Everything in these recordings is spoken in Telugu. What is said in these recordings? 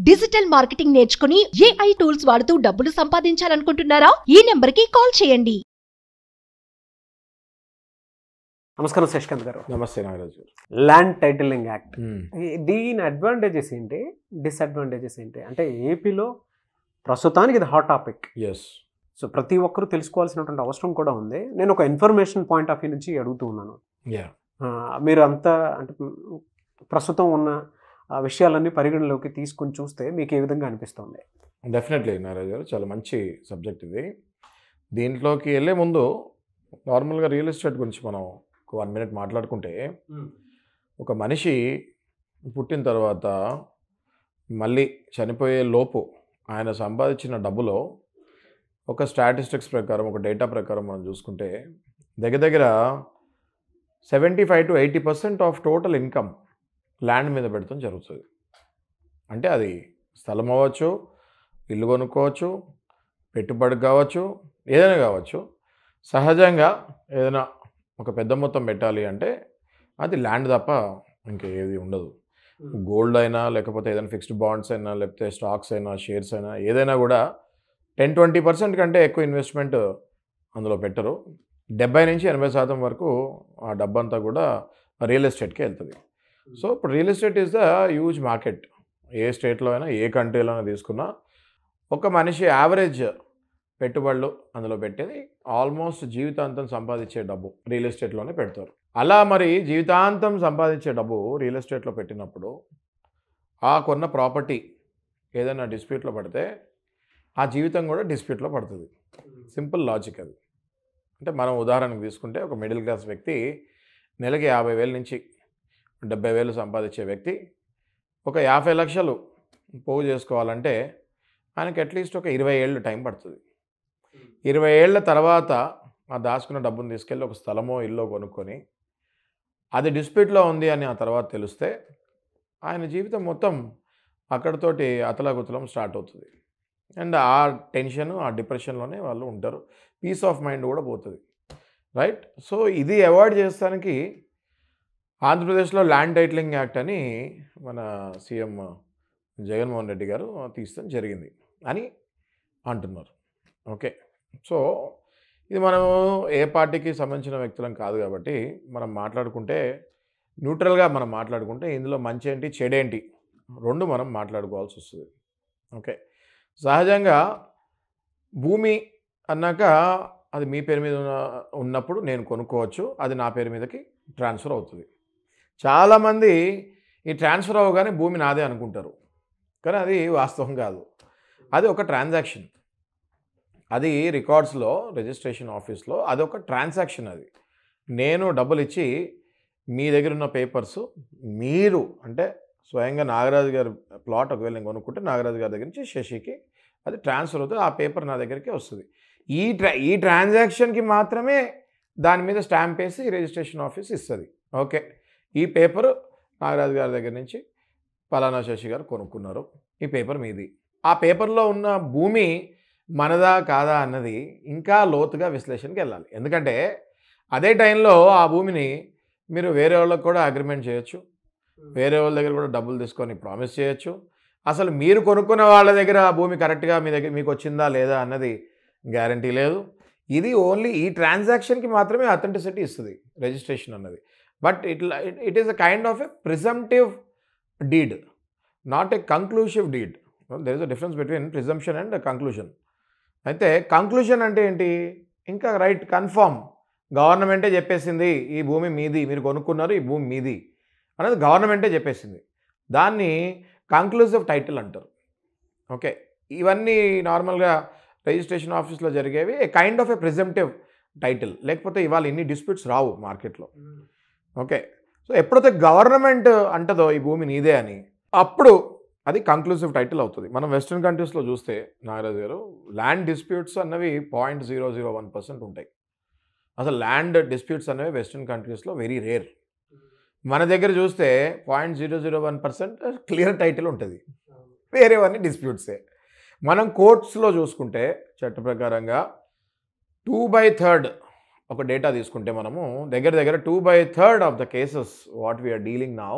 డిజిటల్ మార్కెటింగ్ నేర్చుకుని AI టూల్స్ వాడుతూ డబ్బులు సంపాదించాలనుకుంటున్నారా? ఈ నెంబర్కి కాల్ చేయండి. నమస్కారం శశికాంత్ గారు. నమస్తే నాగరాజు గారు. ల్యాండ్ టైటిలింగ్ యాక్ట్, దీని అడ్వాంటేజెస్ ఏంటి, డిసడ్వాంటేజెస్ ఏంటి? అంటే ఏపీలో ప్రస్తుతానికి ఇది హాట్ టాపిక్. ఎస్. సో ప్రతి ఒక్కరూ తెలుసుకోవాల్సినటువంటి అవసరం కూడా ఉంది. నేను ఒక ఇన్ఫర్మేషన్ పాయింట్ ఆఫ్ వ్యూ నుంచి అడుగుతూ ఉన్నాను. మీరు అంతా అంటే ప్రస్తుతం ఉన్న విషయాలన్నీ పరిగణలోకి తీసుకుని చూస్తే మీకు ఏ విధంగా అనిపిస్తుంది? డెఫినెట్లీ నాగరాజు గారు, చాలా మంచి సబ్జెక్ట్ ఇది. దీంట్లోకి వెళ్ళే ముందు నార్మల్గా రియల్ ఎస్టేట్ గురించి మనం ఒక 1 minute మాట్లాడుకుంటే, ఒక మనిషి పుట్టిన తర్వాత మళ్ళీ చనిపోయే లోపు ఆయన సంపాదించిన డబ్బులో ఒక స్టాటిస్టిక్స్ ప్రకారం, ఒక డేటా ప్రకారం మనం చూసుకుంటే దగ్గర 75 to 80% of total income land మీద పెడతాం జరుగుతుంది. అంటే అది స్థలం అవ్వచ్చు, ఇల్లు కొనుక్కోవచ్చు, పెట్టుబడి కావచ్చు, ఏదైనా కావచ్చు. సహజంగా ఏదైనా ఒక పెద్ద మొత్తం పెట్టాలి అంటే అది ల్యాండ్ తప్ప ఇంకేది ఉండదు. గోల్డ్ అయినా, లేకపోతే ఏదైనా ఫిక్స్డ్ బాండ్స్ అయినా, లేకపోతే స్టాక్స్ అయినా, షేర్స్ అయినా, ఏదైనా కూడా 10-20% కంటే ఎక్కువ ఇన్వెస్ట్మెంట్ అందులో పెట్టరు. 70-80% వరకు ఆ డబ్బంతా కూడా రియల్ ఎస్టేట్కే వెళ్తుంది. సో ఇప్పుడు real estate is the huge market. ఏ స్టేట్లో అయినా, ఏ కంట్రీలో అయినా తీసుకున్నా ఒక మనిషి యావరేజ్ పెట్టుబడులు అందులో పెట్టేది ఆల్మోస్ట్ జీవితాంతం సంపాదించే డబ్బు రియల్ ఎస్టేట్లోనే పెడతారు. అలా మరి జీవితాంతం సంపాదించే డబ్బు రియల్ ఎస్టేట్లో పెట్టినప్పుడు ఆ కొన్న ప్రాపర్టీ ఏదైనా డిస్ప్యూట్లో పడితే ఆ జీవితం కూడా డిస్ప్యూట్లో పడుతుంది. సింపుల్ లాజిక్ అది. అంటే మనం ఉదాహరణకు తీసుకుంటే ఒక మిడిల్ క్లాస్ వ్యక్తి నెలకి 50,000 నుంచి 70,000 సంపాదించే వ్యక్తి ఒక 50 లక్షలు పోగు చేసుకోవాలంటే ఆయనకి అట్లీస్ట్ ఒక 20 ఏళ్ళు టైం పడుతుంది. 20 ఏళ్ల తర్వాత ఆ దాచుకున్న డబ్బును తీసుకెళ్ళి ఒక స్థలమో ఇల్లో కొనుక్కొని అది డిస్ప్యూట్లో ఉంది అని ఆ తర్వాత తెలిస్తే ఆయన జీవితం మొత్తం అక్కడితోటి అతలాకుతలం స్టార్ట్ అవుతుంది. అండ్ ఆ టెన్షన్, ఆ డిప్రెషన్లోనే వాళ్ళు ఉంటారు. పీస్ ఆఫ్ మైండ్ కూడా పోతుంది. రైట్. సో ఇది అవాయిడ్ చేస్తానికి ఆంధ్రప్రదేశ్లో ల్యాండ్ టైటిలింగ్ యాక్ట్ అని మన సీఎం జగన్మోహన్ రెడ్డి గారు తీస్తాం జరిగింది అని అంటున్నారు. ఓకే. సో ఇది మనం ఏ పార్టీకి సంబంధించిన వ్యక్తులం కాదు కాబట్టి మనం మాట్లాడుకుంటే న్యూట్రల్గా మనం మాట్లాడుకుంటే ఇందులో మంచి ఏంటి, చెడేంటి రెండు మనం మాట్లాడుకోవాల్సి వస్తుంది. ఓకే. సహజంగా భూమి అన్నాక అది మీ పేరు మీద ఉన్నప్పుడు నేను కొనుక్కోవచ్చు, అది నా పేరు మీదకి ట్రాన్స్ఫర్ అవుతుంది. చాలామంది ఈ ట్రాన్స్ఫర్ అవ్వగానే భూమి నాదే అనుకుంటారు, కానీ అది వాస్తవం కాదు. అది ఒక ట్రాన్సాక్షన్. అది రికార్డ్స్లో, రిజిస్ట్రేషన్ ఆఫీస్లో అది ఒక ట్రాన్సాక్షన్. అది నేను డబ్బులు ఇచ్చి మీ దగ్గర ఉన్న పేపర్స్ మీరు అంటే స్వయంగా నాగరాజు గారి ప్లాట్ ఒకవేళ నేను కొనుక్కుంటే నాగరాజు గారి దగ్గర నుంచి శశికి అది ట్రాన్స్ఫర్ అవుతుంది. ఆ పేపర్ నా దగ్గరికి వస్తుంది. ఈ ట్రాన్సాక్షన్కి మాత్రమే దాని మీద స్టాంప్ వేసి రిజిస్ట్రేషన్ ఆఫీస్ ఇస్తుంది. ఓకే, ఈ పేపర్ నాగరాజు గారి దగ్గర నుంచి పలానా శశి గారు కొనుక్కున్నారు, ఈ పేపర్ మీది. ఆ పేపర్లో ఉన్న భూమి మనదా కాదా అన్నది ఇంకా లోతుగా విశ్లేషణకి వెళ్ళాలి. ఎందుకంటే అదే టైంలో ఆ భూమిని మీరు వేరే వాళ్ళకి కూడా అగ్రిమెంట్ చేయొచ్చు, వేరే వాళ్ళ దగ్గర కూడా డబ్బులు తీసుకొని ప్రామిస్ చేయొచ్చు. అసలు మీరు కొనుక్కున్న వాళ్ళ దగ్గర ఆ భూమి కరెక్ట్గా మీ దగ్గర మీకు వచ్చిందా లేదా అన్నది గ్యారంటీ లేదు. ఇది ఓన్లీ ఈ ట్రాన్సాక్షన్కి మాత్రమే అథెంటిసిటీ ఇస్తుంది రిజిస్ట్రేషన్ అన్నది. But it is a kind of a presumptive deed, not a conclusive deed. There is a difference between presumption and conclusion. అయితే కంక్లూషన్ అంటే ఏంటి, ఇంకా రైట్ కన్ఫర్మ్ గవర్నమెంటే చెప్పేసింది ఈ భూమి మీది, మీరు కొనుక్కున్నారు ఈ భూమి మీది అనేది గవర్నమెంటే చెప్పేసింది. దాన్ని కంక్లూజివ్ టైటిల్ అంటారు. ఓకే, ఇవన్నీ నార్మల్గా రిజిస్ట్రేషన్ ఆఫీస్లో జరిగేవి a kind of a presumptive title. లేకపోతే ఇవాళ ఇన్ని డిస్ప్యూట్స్ రావు మార్కెట్లో. ఓకే. సో ఎప్పుడైతే గవర్నమెంట్ అంటదో ఈ భూమి నీదే అని, అప్పుడు అది కంక్లూసివ్ టైటిల్ అవుతుంది. మనం వెస్ట్రన్ కంట్రీస్లో చూస్తే నాగరాజు గారు ల్యాండ్ డిస్ప్యూట్స్ అన్నవి 0.001% ఉంటాయి. అసలు ల్యాండ్ డిస్ప్యూట్స్ అనేవి వెస్ట్రన్ కంట్రీస్లో వెరీ రేర్. మన దగ్గర చూస్తే 0.001% క్లియర్ టైటిల్ ఉంటుంది, వేరేవన్నీ డిస్ప్యూట్సే. మనం కోర్ట్స్లో చూసుకుంటే చట్ట ప్రకారంగా 2/3 ఒక డేటా తీసుకుంటే మనము దగ్గర 2/3 of the cases what we are dealing now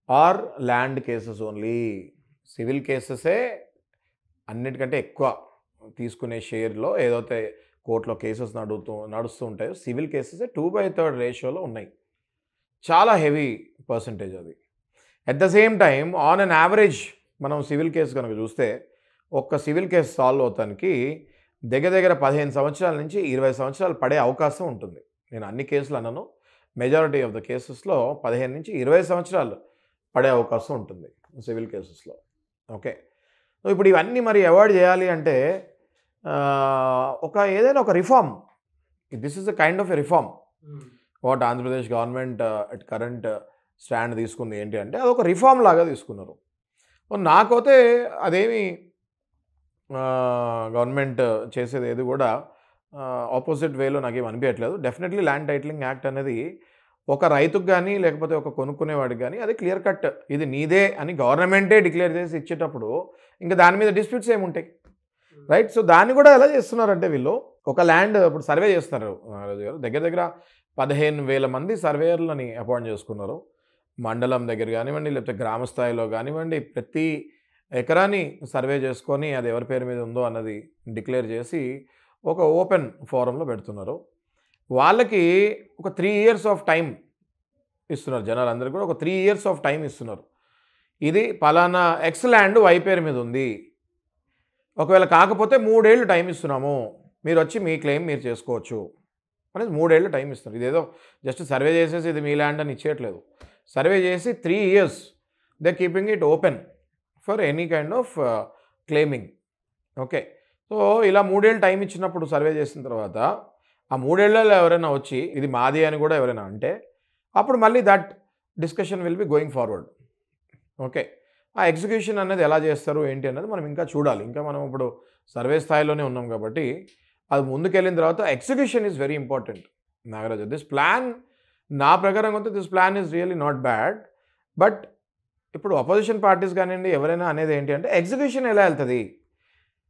are land cases only. Civil కేసెసే అన్నిటికంటే ఎక్కువ తీసుకునే షేర్లో ఏదైతే కోర్టులో కేసెస్ నడుస్తూ ఉంటాయో సివిల్ కేసెసే 2/3 రేషియోలో ఉన్నాయి. చాలా హెవీ పర్సంటేజ్ అది. At the same time on an average మనం సివిల్ కేసు కనుక చూస్తే ఒక్క సివిల్ కేసు సాల్వ్ అవుతానికి దగ్గర 15 సంవత్సరాల నుంచి 20 సంవత్సరాలు పడే అవకాశం ఉంటుంది. నేను అన్ని కేసులు అన్నాను, మెజారిటీ ఆఫ్ ద కేసెస్లో 15 నుంచి 20 సంవత్సరాలు పడే అవకాశం ఉంటుంది సివిల్ కేసెస్లో. ఓకే, సో ఇప్పుడు ఇవన్నీ మరి అవాయిడ్ చేయాలి అంటే ఏదైనా ఒక reform, this is a kind of a reform what Andhra Pradesh government at current stand తీసుకుంది ఏంటి అంటే అదొక రిఫార్మ్ లాగా తీసుకున్నారు. నాకైతే అదేమి గవర్నమెంట్ చేసేది ఏది కూడా ఆపోజిట్ వేలో నాకేం అనిపించట్లేదు. డెఫినెట్లీ ల్యాండ్ టైటిలింగ్ యాక్ట్ అనేది ఒక రైతుకు కానీ లేకపోతే ఒక కొనుక్కునేవాడికి కానీ అది క్లియర్ కట్ ఇది నీదే అని గవర్నమెంటే డిక్లేర్ చేసి ఇచ్చేటప్పుడు ఇంకా దాని మీద డిస్ప్యూట్స్ ఏముంటాయి, రైట్? సో దాన్ని కూడా ఎలా చేస్తున్నారంటే వీళ్ళు ఒక ల్యాండ్ ఇప్పుడు సర్వే చేస్తున్నారు దగ్గర 15,000 మంది సర్వేయర్లని అపాయింట్ చేసుకున్నారు. మండలం దగ్గర కానివ్వండి లేకపోతే గ్రామ స్థాయిలో కానివ్వండి ప్రతి ఎకరాన్ని సర్వే చేసుకొని అది ఎవరి పేరు మీద ఉందో అన్నది డిక్లేర్ చేసి ఒక ఓపెన్ ఫోరంలో పెడుతున్నారు. వాళ్ళకి ఒక 3 years ఆఫ్ టైం ఇస్తున్నారు. జనాలందరికీ కూడా ఒక 3 years ఆఫ్ టైం ఇస్తున్నారు. ఇది పలానా ఎక్స్ ల్యాండ్ వై పేరు మీద ఉంది, ఒకవేళ కాకపోతే 3 ఏళ్ళు టైం ఇస్తున్నాము, మీరు వచ్చి మీ క్లెయిమ్ మీరు చేసుకోవచ్చు అనేది 3 ఏళ్ళు టైం ఇస్తున్నారు. ఇదేదో జస్ట్ సర్వే చేసేసి ఇది మీ ల్యాండ్ అని ఇచ్చేయట్లేదు. సర్వే చేసి 3 years they keeping it open for any kind of claiming. Okay, so ఇలా 3 ఏళ్ళు టైం ఇచ్చినప్పుడు సర్వే చేసిన తర్వాత ఆ 3 ఏళ్లలో ఎవరైనా వచ్చి ఇది మాది అని కూడా ఎవరైనా అంటే అప్పుడు మళ్ళీ that discussion will be going forward. Okay, ఆ ఎగ్జిక్యూషన్ అనేది ఎలా చేస్తారు ఏంటి అనేది మనం ఇంకా చూడాలి. ఇంకా మనం ఇప్పుడు సర్వే స్థాయిలోనే ఉన్నాం కాబట్టి అది ముందుకెళ్ళిన తర్వాత execution is very important. Nagaraju, this plan నా ప్రకారం అయితే this plan is really not bad. But ఇప్పుడు అపోజిషన్ పార్టీస్ కానివ్వండి ఎవరైనా అనేది ఏంటి అంటే ఎగ్జిక్యూషన్ ఎలా వెళ్తుంది,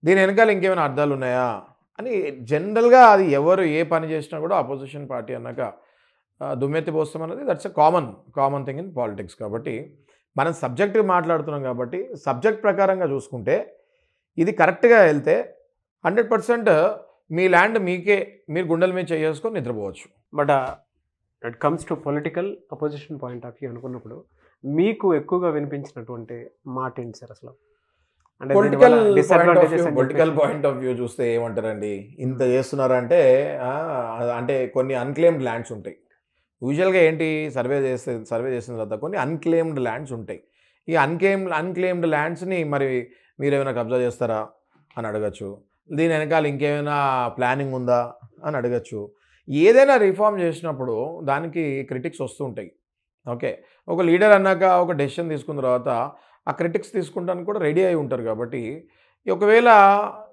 దీని వెనకాల ఇంకేమైనా అర్థాలు ఉన్నాయా అని జనరల్గా అది ఎవరు ఏ పని చేసినా కూడా అపోజిషన్ పార్టీ అన్నాక దుమ్మెత్తి పోస్తాం అనేది that's a common thing in politics. కాబట్టి మనం సబ్జెక్ట్ మాట్లాడుతున్నాం కాబట్టి సబ్జెక్ట్ ప్రకారంగా చూసుకుంటే ఇది కరెక్ట్గా వెళ్తే 100% మీ ల్యాండ్ మీకే మీరు గుండెల మీద చేసుకొని నిద్రపోవచ్చు. But it comes to political opposition point of view అనుకున్నప్పుడు మీకు ఎక్కువగా వినిపించినటువంటి మాట ఏంటి సార్ అసలు? అంటే పొలిటికల్ పాయింట్ ఆఫ్ వ్యూ చూస్తే ఏమంటారండి, ఇంత చేస్తున్నారంటే అంటే కొన్ని అన్క్లెయిమ్డ్ ల్యాండ్స్ ఉంటాయి. యూజువల్గా ఏంటి సర్వే చేసిన తర్వాత కొన్ని అన్క్లెయిమ్డ్ ల్యాండ్స్ ఉంటాయి. ఈ అన్క్లెయిమ్డ్ ల్యాండ్స్ని మరి మీరేమైనా కబ్జా చేస్తారా అని అడగచ్చు. దీని వెనకాల ఇంకేమైనా ప్లానింగ్ ఉందా అని అడగచ్చు. ఏదైనా రిఫార్మ్ చేసినప్పుడు దానికి క్రిటిక్స్ వస్తూ ఉంటాయి. ఓకే, ఒక లీడర్ అన్నాక ఒక డెసిషన్ తీసుకున్న తర్వాత ఆ క్రిటిక్స్ తీసుకుంటానికి కూడా రెడీ అయి ఉంటారు. కాబట్టి ఒకవేళ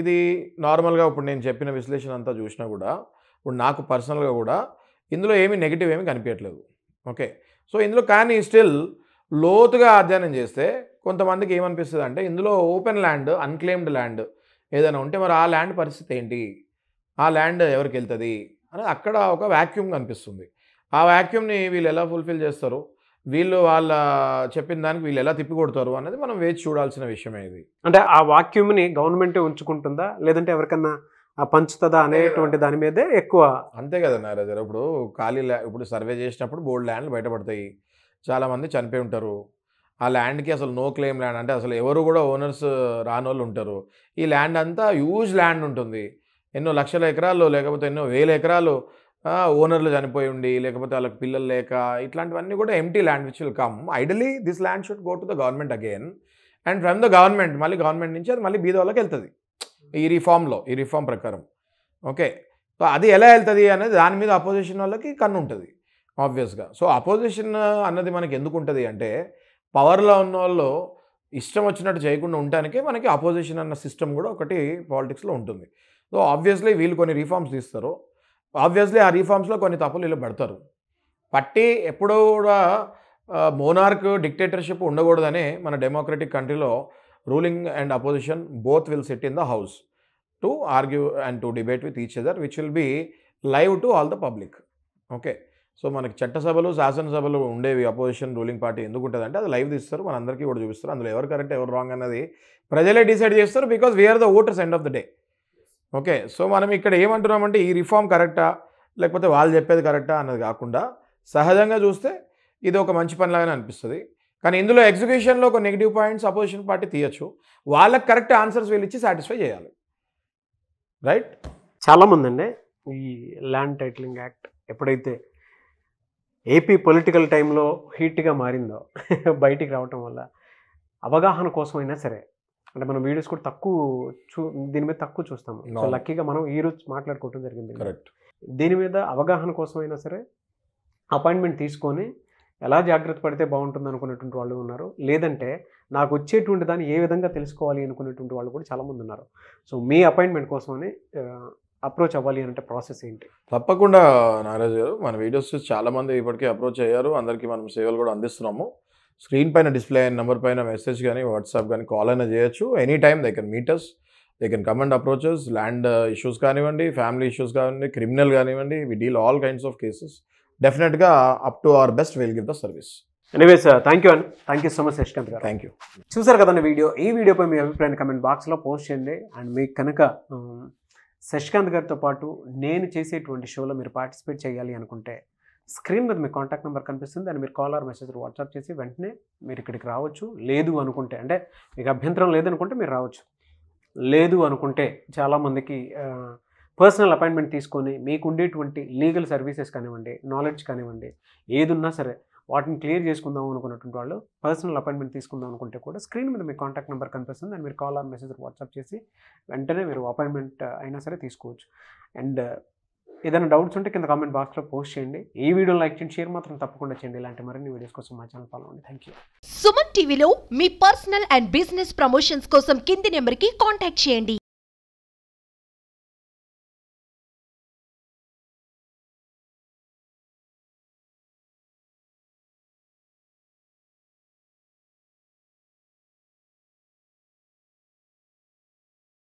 ఇది నార్మల్గా ఇప్పుడు నేను చెప్పిన విశ్లేషణ అంతా చూసినా కూడా ఇప్పుడు నాకు పర్సనల్గా కూడా ఇందులో ఏమీ నెగిటివ్ ఏమీ కనిపించట్లేదు. ఓకే, సో ఇందులో కానీ స్టిల్ లోతుగా అధ్యయనం చేస్తే కొంతమందికి ఏమనిపిస్తుంది అంటే ఇందులో ఓపెన్ ల్యాండ్ అన్క్లెయిమ్డ్ ల్యాండ్ ఏదైనా ఉంటే మరి ఆ ల్యాండ్ పరిస్థితి ఏంటి, ఆ ల్యాండ్ ఎవరికి వెళ్తుంది అనేది అక్కడ ఒక వ్యాక్యూమ్ కనిపిస్తుంది. ఆ వ్యాక్యూమ్ని వీళ్ళు ఎలా ఫుల్ఫిల్ చేస్తారు, వాళ్ళ చెప్పిన దానికి వీళ్ళు ఎలా తిప్పికొడతారు అనేది మనం వేచి చూడాల్సిన విషయమే ఇది. అంటే ఆ వాక్యూమ్ని గవర్నమెంటే ఉంచుకుంటుందా లేదంటే ఎవరికన్నా పంచుతుందా అనేటువంటి దాని మీదే ఎక్కువ. అంతే కదా నారాజు, ఇప్పుడు ఇప్పుడు సర్వే చేసినప్పుడు బోల్డ్ ల్యాండ్లు బయటపడతాయి. చాలామంది చనిపోయి ఉంటారు. ఆ ల్యాండ్కి అసలు నో క్లెయిమ్ ల్యాండ్ అంటే అసలు ఎవరు కూడా ఓనర్స్ రానోళ్ళు ఉంటారు. ఈ ల్యాండ్ అంతా హ్యూజ్ ల్యాండ్ ఉంటుంది. ఎన్నో లక్షల ఎకరాలు లేకపోతే ఎన్నో వేల ఎకరాలు ఓనర్లు చనిపోయి ఉండి లేకపోతే వాళ్ళకి పిల్లలు లేక ఇట్లాంటివన్నీ కూడా empty land which will come. Ideally this land should go to the government again and from the government మళ్ళీ గవర్నమెంట్ నుంచి అది మళ్ళీ బీద వాళ్ళకి వెళ్తుంది ఈ రిఫార్మ్ ప్రకారం. ఓకే, సో అది ఎలా వెళ్తుంది అనేది దాని మీద అపోజిషన్ వాళ్ళకి కన్ను ఉంటుంది ఆబ్వియస్గా. సో అపోజిషన్ అన్నది మనకి ఎందుకు ఉంటుంది అంటే పవర్లో ఉన్న వాళ్ళు ఇష్టం వచ్చినట్టు చేయకుండా ఉండటానికే మనకి అపోజిషన్ అన్న సిస్టమ్ కూడా ఒకటి పాలిటిక్స్లో ఉంటుంది. సో ఆబ్వియస్లీ వీళ్ళు కొన్ని రిఫార్మ్స్ తీస్తారు. ఆబ్వియస్లీ ఆ రిఫార్మ్స్లో కొన్ని తప్పులు వీళ్ళు పెడతారు. పట్టి ఎప్పుడూ కూడా మోనార్క్ డిక్టేటర్షిప్ ఉండకూడదనే మన డెమోక్రటిక్ కంట్రీలో ruling and opposition both will sit in the house to argue and to debate with each other which will be live to all the public. Okay, so మనకి చట్టసభలు శాసనసభలు ఉండేవి అపోజిషన్ రూలింగ్ పార్టీ ఎందుకు ఉంటుంది అంటే అది లైవ్ తీస్తారు, మనందరికీ కూడా చూపిస్తారు. అందులో ఎవరు కరెక్ట్ ఎవరు రాంగ్ అన్నది ప్రజలే డిసైడ్ చేస్తారు, because we are the voters end of the day. Okay, so మనం ఇక్కడ ఏమంటున్నామంటే ఈ రిఫార్మ్ కరెక్టా లేకపోతే వాళ్ళు చెప్పేది కరెక్టా అన్నది కాకుండా సహజంగా చూస్తే ఇది ఒక మంచి పనిలాగానే అనిపిస్తుంది. కానీ ఇందులో ఎగ్జిక్యూషన్లో ఒక నెగిటివ్ పాయింట్స్ అపోజిషన్ పార్టీ తీయచ్చు, వాళ్ళకి కరెక్ట్ ఆన్సర్స్ వీళ్ళు ఇచ్చి సాటిస్ఫై చేయాలి. రైట్, చాలామంది అండి ఈ ల్యాండ్ టైటిలింగ్ యాక్ట్ ఎప్పుడైతే ఏపీ పొలిటికల్ టైంలో హీట్గా మారిందో బయటికి రావటం వల్ల అవగాహన కోసమైనా సరే, అంటే మనం వీడియోస్ కూడా దీని మీద తక్కువ చూస్తాము. సో లక్కీగా మనం ఈరోజు మాట్లాడుకోవటం జరిగింది. కరెక్ట్, దీని మీద అవగాహన కోసమైనా సరే అపాయింట్మెంట్ తీసుకొని ఎలా జాగ్రత్త పడితే బాగుంటుంది అనుకునేటువంటి వాళ్ళు ఉన్నారు, లేదంటే నాకు వచ్చేటువంటి దాన్ని ఏ విధంగా తెలుసుకోవాలి అనుకునేటువంటి వాళ్ళు కూడా చాలామంది ఉన్నారు. సో మీ అపాయింట్మెంట్ కోసమని అప్రోచ్ అవ్వాలి అంటే ప్రాసెస్ ఏంటి? తప్పకుండా నాగరాజు గారు, మన వీడియోస్ చాలామంది ఇప్పటికే అప్రోచ్ అయ్యారు, అందరికీ మనం సేవలు కూడా అందిస్తున్నాము. స్క్రీన్ పైన డిస్ప్లే అయిన నెంబర్ పైన మెసేజ్ కానీ వాట్సాప్ కానీ కాల్ అయినా చేయొచ్చు. Any time they can meet us, they can come and approaches. Land issues కానివ్వండి, ఫ్యామిలీ ఇష్యూస్ కానివ్వండి, క్రిమినల్ కానివ్వండి, we deal all kinds of cases. డెఫినెట్గా up to our best will give the service. Anyways thank you అండి, thank you so much Shashikant గారు. Thank you. చూసారు కదండి ఈ వీడియోపై మీ అభిప్రాయాన్ని కమెంట్ బాక్స్లో పోస్ట్ చేయండి. అండ్ మీకు కనుక శశికాంత్ గారితో పాటు నేను చేసేటువంటి షోలో మీరు పార్టిసిపేట్ చేయాలి అనుకుంటే స్క్రీన్ మీద మీ కాంటాక్ట్ నెంబర్ కనిపిస్తుంది, దాన్ని మీరు కాల్ ఆర్ మెసేజ్ వాట్సాప్ చేసి వెంటనే మీరు ఇక్కడికి రావచ్చు. లేదు అనుకుంటే, అంటే మీకు అభ్యంతరం లేదనుకుంటే మీరు రావచ్చు. లేదు అనుకుంటే చాలామందికి పర్సనల్ అపాయింట్మెంట్ తీసుకొని మీకు ఉండేటువంటి లీగల్ సర్వీసెస్ కానివ్వండి, నాలెడ్జ్ కానివ్వండి, ఏది ఉన్నా సరే వాటిని క్లియర్ చేసుకుందాం అనుకున్నటువంటి వాళ్ళు పర్సనల్ అపాయింట్మెంట్ తీసుకుందాం అనుకుంటే కూడా స్క్రీన్ మీద మీ కాంటాక్ట్ నెంబర్ కనిపిస్తుంది, దాన్ని మీరు కాల్ ఆర్ మెసేజ్ వాట్సాప్ చేసి వెంటనే మీరు అపాయింట్మెంట్ అయినా సరే తీసుకోవచ్చు. అండ్ ఏదైనా డౌట్స్ ఉంటే కింద కామెంట్ బాక్స్లో పోస్ట్ చేయండి. ఈ వీడియో లైక్ చేయండి, షేర్ మాత్రం తప్పకుండా చేయండి. ఇలాంటి మరిన్ని వీడియోస్ కోసం మా ఛానల్ ఫాలో అవ్వండి. Thank you. సుమన్ టీవీలో మీ పర్సనల్ అండ్ బిజినెస్ ప్రమోషన్స్ కోసం కింది నెంబర్కి కాంటాక్ట్ చేయండి.